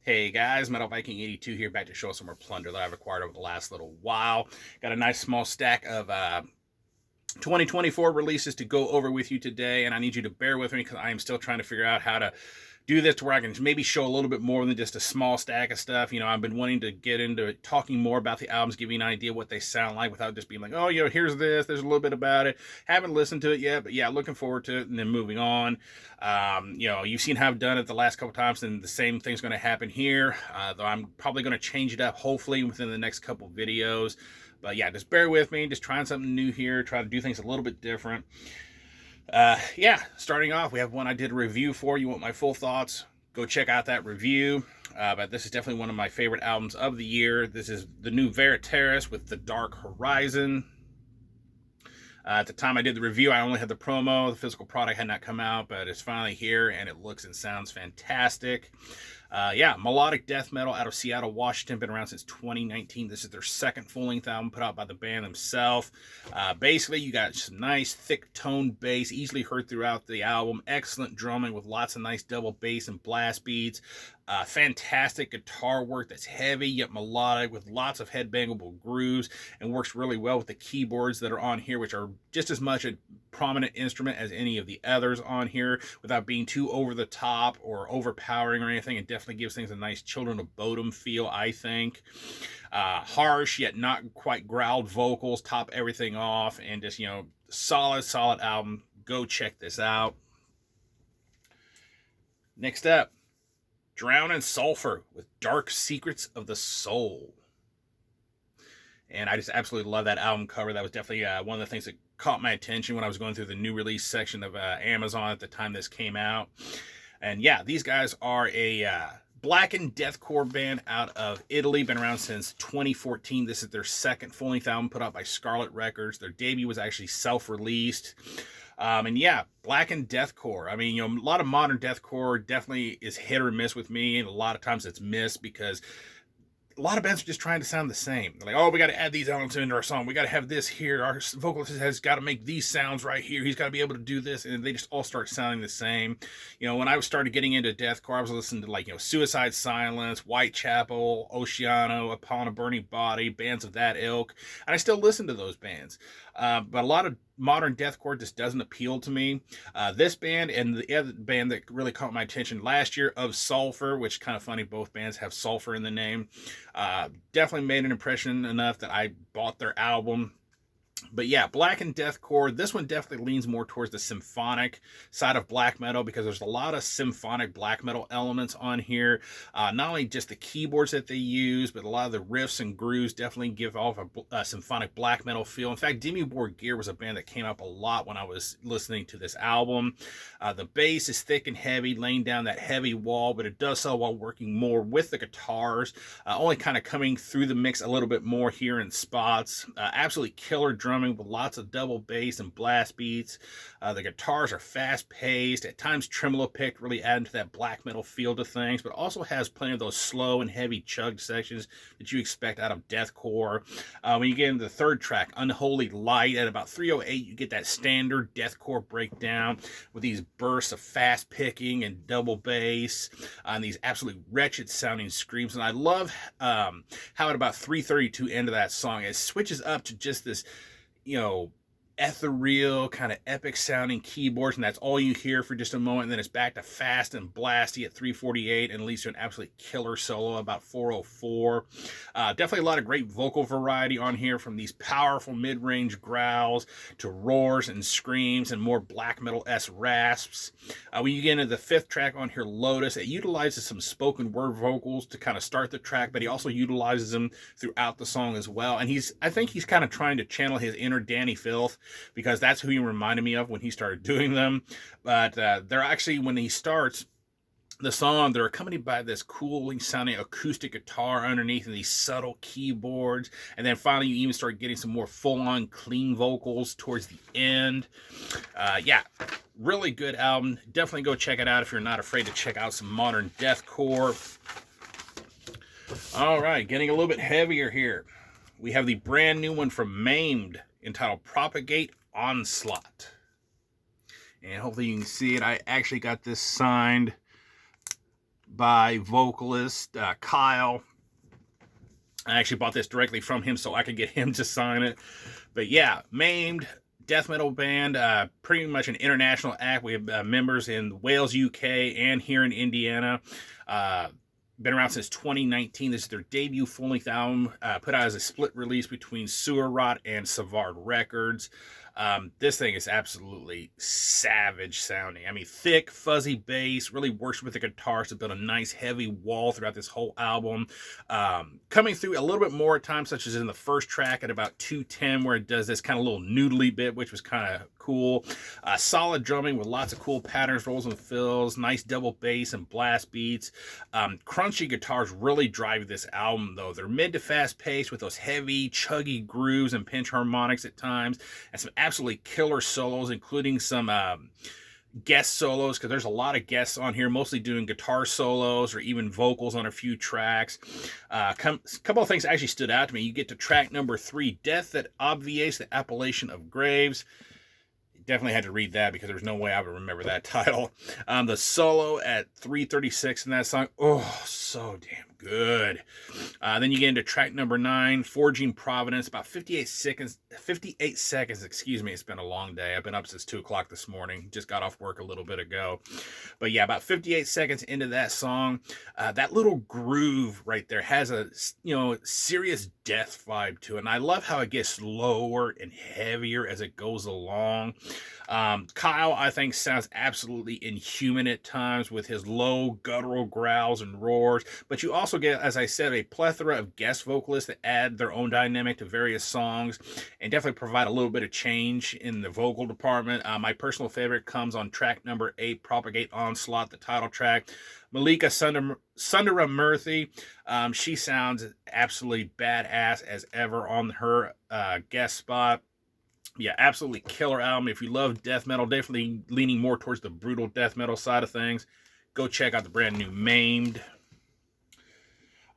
Hey guys, Metal Viking 82 here, back to show some more plunder that I've acquired over the last little while. Got a nice small stack of 2024 releases to go over with you today, and I need you to bear with me because I am still trying to figure out how to do this to where I can maybe show a little bit more than just a small stack of stuff. You know, I've been wanting to get into talking more about the albums, give you an idea what they sound like without just being like, oh, here's this, there's a little bit about it. Haven't listened to it yet, but yeah, looking forward to it, and then moving on. You've seen how I've done it the last couple times, and the same thing's going to happen here, though I'm probably going to change it up, hopefully, within the next couple videos. But yeah, just bear with me, just trying something new here, try to do things a little bit different. Starting off, we have one I did a review for. You want my full thoughts? Go check out that review. But this is definitely one of my favorite albums of the year. This is the new Veritaris with The Dark Horizon. At the time I did the review, I only had the promo. The physical product had not come out, but it's finally here, and it looks and sounds fantastic. Melodic death metal out of Seattle, Washington. Been around since 2019. This is their second full-length album put out by the band themselves. Basically, you got some nice, thick-toned bass, easily heard throughout the album. Excellent drumming with lots of nice double bass and blast beats. Fantastic guitar work that's heavy yet melodic with lots of headbangable grooves, and works really well with the keyboards that are on here, which are just as much a prominent instrument as any of the others on here without being too over the top or overpowering or anything. It definitely gives things a nice Children of Bodom feel, I think. Harsh yet not quite growled vocals top everything off, and just, solid album. Go check this out. Next up, Drown in Sulfur with Dark Secrets of the Soul. And I just absolutely love that album cover. That was definitely one of the things that caught my attention when I was going through the new release section of Amazon at the time this came out. And yeah, these guys are a blackened deathcore band out of Italy. Been around since 2014. This is their second full-length album put out by Scarlet Records. Their debut was actually self-released. Blackened deathcore. I mean, a lot of modern deathcore definitely is hit or miss with me, and a lot of times it's missed because a lot of bands are just trying to sound the same. They're like, oh, we got to add these elements into our song. We got to have this here. Our vocalist has got to make these sounds right here. He's got to be able to do this. And they just all start sounding the same. When I started getting into deathcore, I was listening to Suicide Silence, Whitechapel, Oceano, Upon a Burning Body, bands of that ilk. And I still listen to those bands. But a lot of modern deathcore just doesn't appeal to me. This band and the other band that really caught my attention last year, Of Sulfur, which kind of funny, both bands have sulfur in the name, definitely made an impression enough that I bought their album. But yeah, blackened deathcore. This one definitely leans more towards the symphonic side of black metal because there's a lot of symphonic black metal elements on here. Not only just the keyboards that they use, but a lot of the riffs and grooves definitely give off a symphonic black metal feel. In fact, Dimmu Borgir was a band that came up a lot when I was listening to this album. The bass is thick and heavy, laying down that heavy wall, but it does so while working more with the guitars, only kind of coming through the mix a little bit more here in spots. Absolutely killer drumming with lots of double bass and blast beats. The guitars are fast-paced, at times tremolo-picked, really adding to that black metal feel to things, but also has plenty of those slow and heavy chugged sections that you expect out of deathcore. When you get into the third track, Unholy Light, at about 3:08, you get that standard deathcore breakdown with these bursts of fast picking and double bass and these absolutely wretched sounding screams. And I love how at about 3:32 end of that song, it switches up to just this ethereal kind of epic sounding keyboards, and that's all you hear for just a moment, and then it's back to fast and blasty at 3:48 and leads to an absolute killer solo about 4:04. Definitely a lot of great vocal variety on here, from these powerful mid-range growls to roars and screams and more black metal-esque rasps. When you get into the fifth track on here, Lotus, it utilizes some spoken word vocals to kind of start the track, but he also utilizes them throughout the song as well, and I think he's kind of trying to channel his inner Danny Filth, because that's who he reminded me of when he started doing them. But they're actually, when he starts the song, they're accompanied by this cooling sounding acoustic guitar underneath and these subtle keyboards. And then finally you even start getting some more full-on clean vocals towards the end. Really good album. Definitely go check it out if you're not afraid to check out some modern deathcore. All right, getting a little bit heavier here. We have the brand new one from Maimed, entitled Propagate Onslaught. And hopefully you can see it. I actually got this signed by vocalist Kyle. I actually bought this directly from him so I could get him to sign it. But yeah, Maimed, death metal band, pretty much an international act. We have members in Wales, UK, and here in Indiana. Been around since 2019. This is their debut full-length album, put out as a split release between Sewer Rot and Savard Records. This thing is absolutely savage sounding. I mean, thick, fuzzy bass, really works with the guitars to build a nice, heavy wall throughout this whole album. Coming through a little bit more at times, such as in the first track at about 2:10, where it does this kind of little noodly bit, which was kind of cool. Solid drumming with lots of cool patterns, rolls and fills, nice double bass and blast beats. Crunchy guitars really drive this album, though. They're mid to fast paced with those heavy, chuggy grooves and pinch harmonics at times, and some absolutely killer solos, including some guest solos, because there's a lot of guests on here, mostly doing guitar solos or even vocals on a few tracks. A couple of things actually stood out to me. You get to track number 3, Death That Obviates the Appellation of Graves. Definitely had to read that because there's no way I would remember that title. The solo at 3:36 in that song, oh, so damn good. Then you get into track number 9, Forging Providence, about 58 seconds, excuse me. It's been a long day. I've been up since 2 o'clock this morning. Just got off work a little bit ago. But yeah, about 58 seconds into that song, that little groove right there has a, serious death vibe to it. And I love how it gets lower and heavier as it goes along. Kyle, I think, sounds absolutely inhuman at times with his low guttural growls and roars, but you also get, as I said, a plethora of guest vocalists that add their own dynamic to various songs and definitely provide a little bit of change in the vocal department. My personal favorite comes on track number 8, Propagate Onslaught, the title track. Malika Sundara Murthy, she sounds absolutely badass as ever on her guest spot. Yeah, absolutely killer album. If you love death metal, definitely leaning more towards the brutal death metal side of things, go check out the brand new Maimed.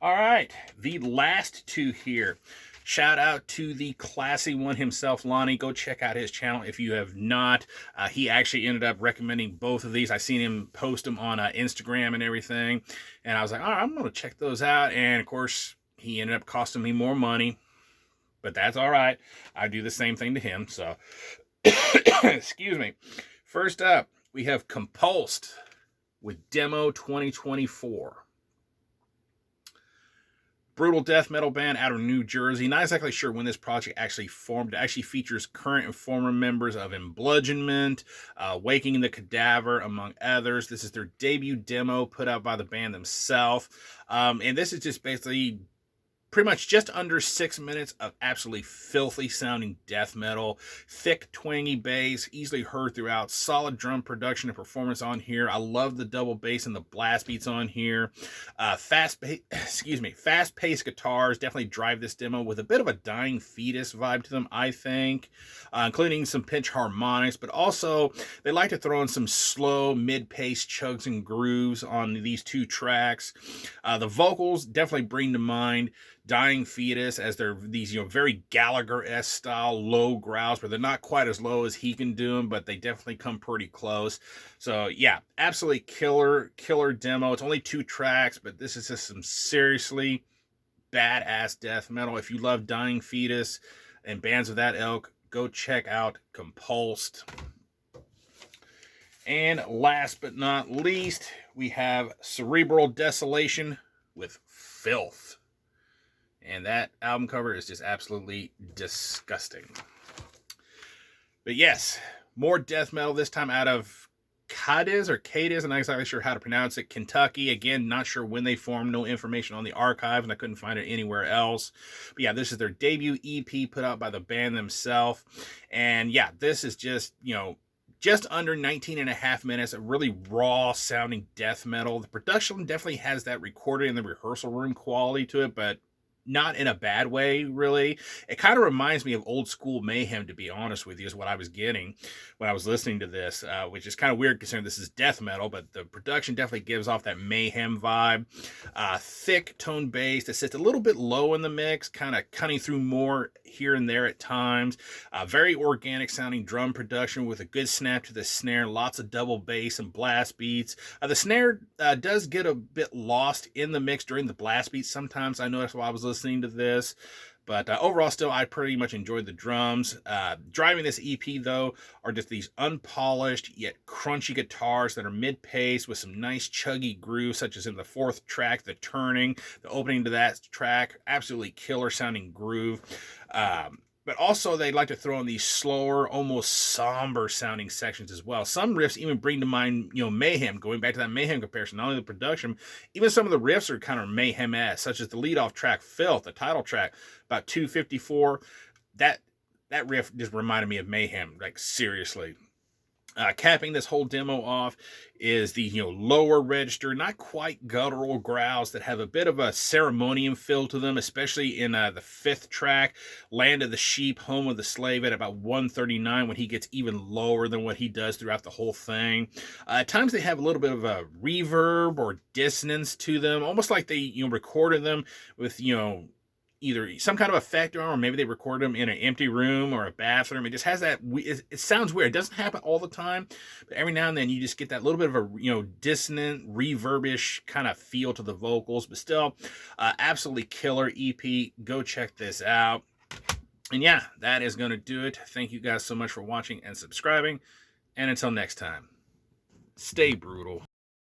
All right, the last two here. Shout out to the classy one himself, Lonnie. Go check out his channel if you have not. He actually ended up recommending both of these. I seen him post them on Instagram and everything. And I was like, all right, I'm going to check those out. And, of course, he ended up costing me more money. But that's all right. I do the same thing to him. So, excuse me. First up, we have Compulsed with Demo 2024. Brutal death metal band out of New Jersey. Not exactly sure when this project actually formed. It actually features current and former members of Embludgement, Waking the Cadaver, among others. This is their debut demo put out by the band themselves. And this is just basically pretty much just under 6 minutes of absolutely filthy sounding death metal, thick twangy bass, easily heard throughout, solid drum production and performance on here. I love the double bass and the blast beats on here. Fast-paced guitars definitely drive this demo with a bit of a Dying Fetus vibe to them, I think, including some pinch harmonics, but also they like to throw in some slow mid-paced chugs and grooves on these two tracks. The vocals definitely bring to mind Dying Fetus, as they're these, very Gallagher-esque style low growls, where they're not quite as low as he can do them, but they definitely come pretty close. So yeah, absolutely killer demo. It's only 2 tracks, but this is just some seriously badass death metal. If you love Dying Fetus and bands of that ilk, go check out Compulsed. And last but not least, we have Cerebral Desolation with Filth. And that album cover is just absolutely disgusting. But yes, more death metal, this time out of Cadiz, I'm not exactly sure how to pronounce it, Kentucky. Again, not sure when they formed, no information on the archive, and I couldn't find it anywhere else. But yeah, this is their debut EP put out by the band themselves. And yeah, this is just, just under 19 and a half minutes of really raw sounding death metal. The production definitely has that recorded in the rehearsal room quality to it, but not in a bad way, really. It kind of reminds me of old school Mayhem, to be honest with you, is what I was getting when I was listening to this, which is kind of weird considering this is death metal, but the production definitely gives off that Mayhem vibe. Thick tone bass that sits a little bit low in the mix, kind of cutting through more here and there at times. Very organic sounding drum production with a good snap to the snare, lots of double bass and blast beats. The snare does get a bit lost in the mix during the blast beats sometimes. I noticed while I was listening to this. But overall, still, I pretty much enjoyed the drums. Driving this EP, though, are just these unpolished yet crunchy guitars that are mid-pace with some nice chuggy grooves, such as in the fourth track, the turning, the opening to that track. Absolutely killer-sounding groove. But also, they like to throw in these slower, almost somber-sounding sections as well. Some riffs even bring to mind, Mayhem, going back to that Mayhem comparison. Not only the production, even some of the riffs are kind of Mayhem-esque, such as the lead-off track, Filth, the title track, about 2:54. That riff just reminded me of Mayhem, like, seriously. Capping this whole demo off is the lower register, not quite guttural growls that have a bit of a ceremonium feel to them, especially in the fifth track, Land of the Sheep, Home of the Slave, at about 139, when he gets even lower than what he does throughout the whole thing. At times they have a little bit of a reverb or dissonance to them, almost like they recorded them with either some kind of effect, or maybe they recorded them in an empty room or a bathroom. It just has that, it sounds weird. It doesn't happen all the time, but every now and then you just get that little bit of a, dissonant, reverbish kind of feel to the vocals, but still, absolutely killer EP. Go check this out. And yeah, that is going to do it. Thank you guys so much for watching and subscribing. And until next time, stay brutal.